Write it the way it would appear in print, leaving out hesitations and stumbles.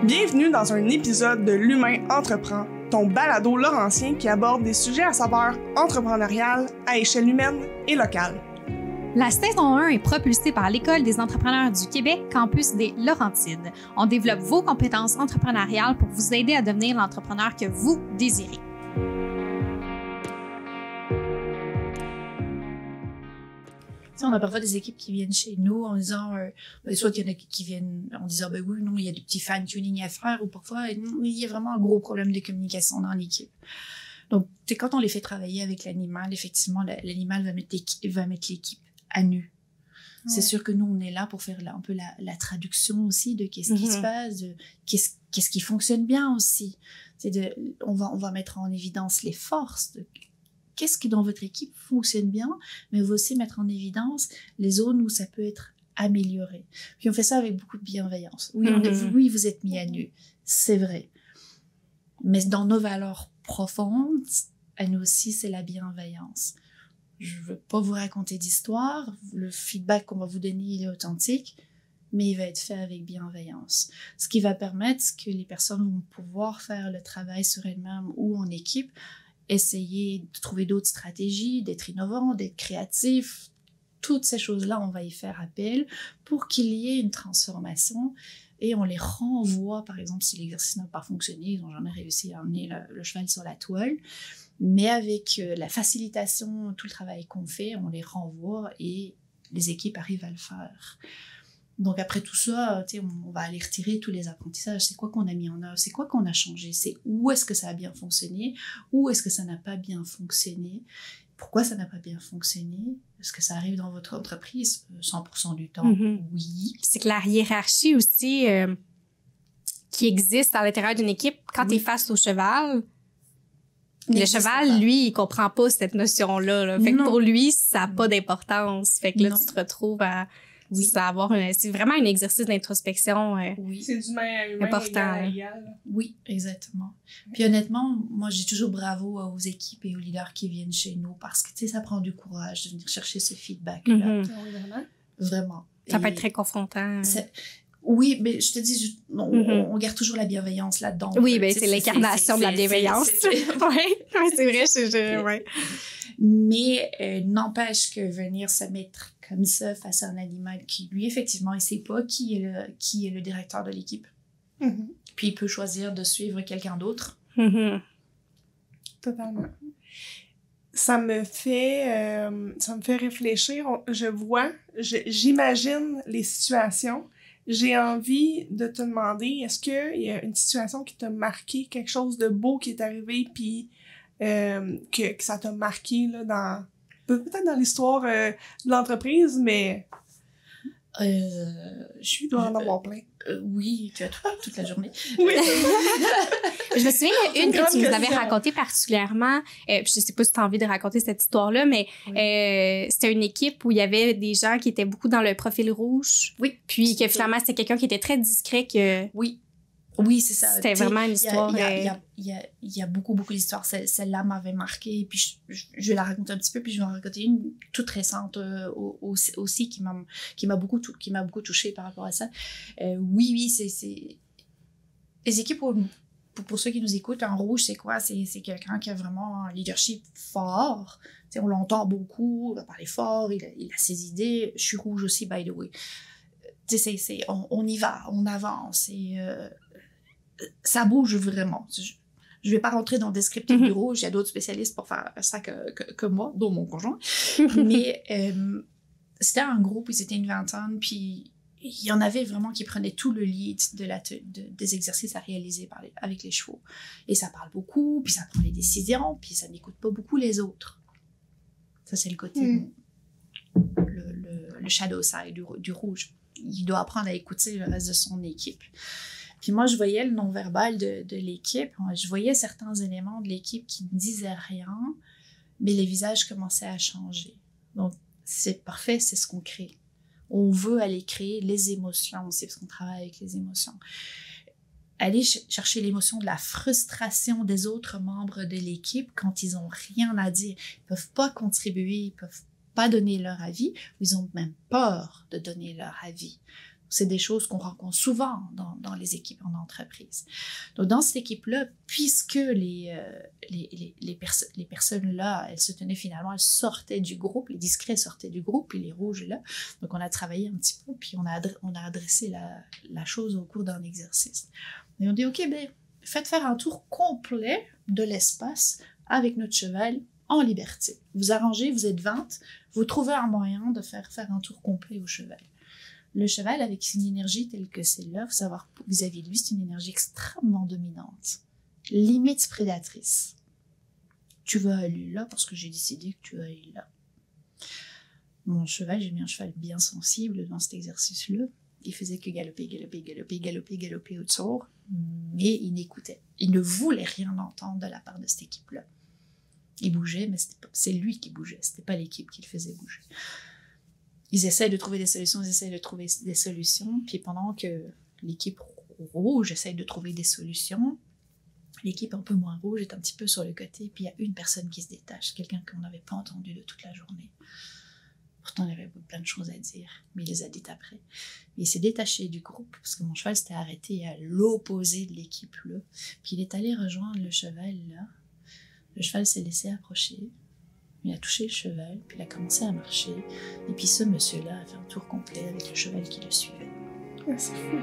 Bienvenue dans un épisode de L'Humain Entreprend, ton balado laurentien qui aborde des sujets à saveur entrepreneuriale à échelle humaine et locale. La saison 1 est propulsée par l'École des entrepreneurs du Québec, campus des Laurentides. On développe vos compétences entrepreneuriales pour vous aider à devenir l'entrepreneur que vous désirez. On a parfois des équipes qui viennent chez nous en disant, soit il y en a qui viennent en disant, ben oui, non, il y a des petits fine-tuning à faire, ou parfois, il y a vraiment un gros problème de communication dans l'équipe. Donc, quand on les fait travailler avec l'animal, effectivement, l'animal va mettre l'équipe à nu. Ouais. C'est sûr que nous, on est là pour faire un peu la traduction aussi de qu'est-ce qui se passe, de qu'est-ce qui fonctionne bien aussi. On va mettre en évidence les forces de qu'est-ce qui dans votre équipe fonctionne bien, mais on va aussi mettre en évidence les zones où ça peut être amélioré. Puis on fait ça avec beaucoup de bienveillance. Oui, oui, vous êtes mis à nu, c'est vrai. Mais dans nos valeurs profondes, à nous aussi, c'est la bienveillance. Je veux pas vous raconter d'histoire, le feedback qu'on va vous donner, il est authentique, mais il va être fait avec bienveillance. Ce qui va permettre que les personnes vont pouvoir faire le travail sur elles-mêmes ou en équipe, essayer de trouver d'autres stratégies, d'être innovant, d'être créatif. Toutes ces choses-là, on va y faire appel pour qu'il y ait une transformation et on les renvoie, par exemple, si l'exercice n'a pas fonctionné, ils n'ont jamais réussi à emmener le cheval sur la toile, mais avec la facilitation, tout le travail qu'on fait, on les renvoie et les équipes arrivent à le faire. Donc après tout ça, on va aller retirer tous les apprentissages. C'est quoi qu'on a mis en œuvre? C'est quoi qu'on a changé? C'est où est-ce que ça a bien fonctionné? Où est-ce que ça n'a pas bien fonctionné? Pourquoi ça n'a pas bien fonctionné? Est-ce que ça arrive dans votre entreprise 100% du temps? Oui. C'est que la hiérarchie aussi qui existe à l'intérieur d'une équipe, quand tu es face au cheval, le cheval, lui, il comprend pas cette notion-là. Là. Fait que pour lui, ça n'a pas d'importance. Fait que là, tu te retrouves à... Oui. C'est vraiment un exercice d'introspection C'est d'humain à humain, important. Égal. Oui, exactement. Puis honnêtement, moi, je dis toujours bravo aux équipes et aux leaders qui viennent chez nous parce que, ça prend du courage de venir chercher ce feedback-là. Vraiment. Ça peut être très confrontant. Oui, mais je te dis, on garde toujours la bienveillance là-dedans. Oui, ben c'est l'incarnation de la bienveillance. Oui, c'est vrai. Ouais. Mais n'empêche que venir se mettre comme ça face à un animal qui, lui, effectivement, il ne sait pas qui est le directeur de l'équipe. Puis il peut choisir de suivre quelqu'un d'autre. Totalement. Ça me fait réfléchir. J'imagine les situations. J'ai envie de te demander, est-ce qu'il y a une situation qui t'a marqué, quelque chose de beau qui est arrivé, puis que ça t'a marqué là, peut-être dans l'histoire de l'entreprise, mais je dois en avoir plein. Oui, tu as toute la journée. Oui. Je me souviens d'une que tu nous avais racontée particulièrement. Je sais pas si tu as envie de raconter cette histoire-là, mais c'était une équipe où il y avait des gens qui étaient beaucoup dans le profil rouge. Oui. Puis que finalement, c'était quelqu'un qui était très discret. Oui, c'est ça. C'était vraiment une histoire. Il y a beaucoup d'histoires. Celle-là m'avait marquée. Puis je vais la raconter un petit peu. Puis je vais en raconter une toute récente aussi qui m'a beaucoup touchée par rapport à ça. Oui, c'est les équipes pour ceux qui nous écoutent, en rouge, c'est quoi? C'est quelqu'un qui a vraiment un leadership fort. T'sais, on l'entend beaucoup, il va parler fort, il a ses idées. Je suis rouge aussi, by the way. On y va, on avance. Et, ça bouge vraiment. Je vais pas rentrer dans le descriptif du rouge, il y a d'autres spécialistes pour faire ça que moi, dont mon conjoint. Mais c'était un groupe, ils étaient une vingtaine, puis il y en avait vraiment qui prenaient tout le lead des exercices à réaliser avec les chevaux. Et ça parle beaucoup, puis ça prend les décisions, puis ça n'écoute pas beaucoup les autres. Ça, c'est le côté, le shadow side du rouge. Il doit apprendre à écouter le reste de son équipe. Puis moi, je voyais le non-verbal de l'équipe. Je voyais certains éléments de l'équipe qui ne disaient rien, mais les visages commençaient à changer. Donc, c'est parfait, c'est ce qu'on crée. On veut aller créer les émotions, c'est parce qu'on travaille avec les émotions. Aller chercher l'émotion de la frustration des autres membres de l'équipe quand ils n'ont rien à dire. Ils ne peuvent pas contribuer, ils ne peuvent pas donner leur avis, ou ils ont même peur de donner leur avis. C'est des choses qu'on rencontre souvent dans les équipes en entreprise. Donc, dans cette équipe-là, puisque les personnes-là, elles se tenaient finalement, elles sortaient du groupe, les discrets sortaient du groupe, et les rouges là. Donc, on a travaillé un petit peu, puis on a adressé la chose au cours d'un exercice. Et on dit, OK, ben, faites faire un tour complet de l'espace avec notre cheval en liberté. Vous arrangez, vous êtes 20, vous trouvez un moyen de faire un tour complet au cheval. Le cheval, avec une énergie telle que celle-là, faut savoir, vis-à-vis de lui, c'est une énergie extrêmement dominante, limite prédatrice. Tu vas aller là parce que j'ai décidé que tu vas aller là. Mon cheval, j'ai mis un cheval bien sensible dans cet exercice-là. Il faisait que galoper autour, mais il n'écoutait. Il ne voulait rien entendre de la part de cette équipe-là. Il bougeait, mais c'est lui qui bougeait, c'était pas l'équipe qui le faisait bouger. Ils essayent de trouver des solutions, puis pendant que l'équipe rouge essaye de trouver des solutions, l'équipe un peu moins rouge est un petit peu sur le côté, puis il y a une personne qui se détache, quelqu'un qu'on n'avait pas entendu de toute la journée. Pourtant, il avait plein de choses à dire, mais il les a dites après. Il s'est détaché du groupe, parce que mon cheval s'était arrêté à l'opposé de l'équipe, là. Puis il est allé rejoindre le cheval, là. Le cheval s'est laissé approcher. Il a touché le cheval, puis il a commencé à marcher. Et puis ce monsieur-là a fait un tour complet avec le cheval qui le suivait. Ah, c'est fou.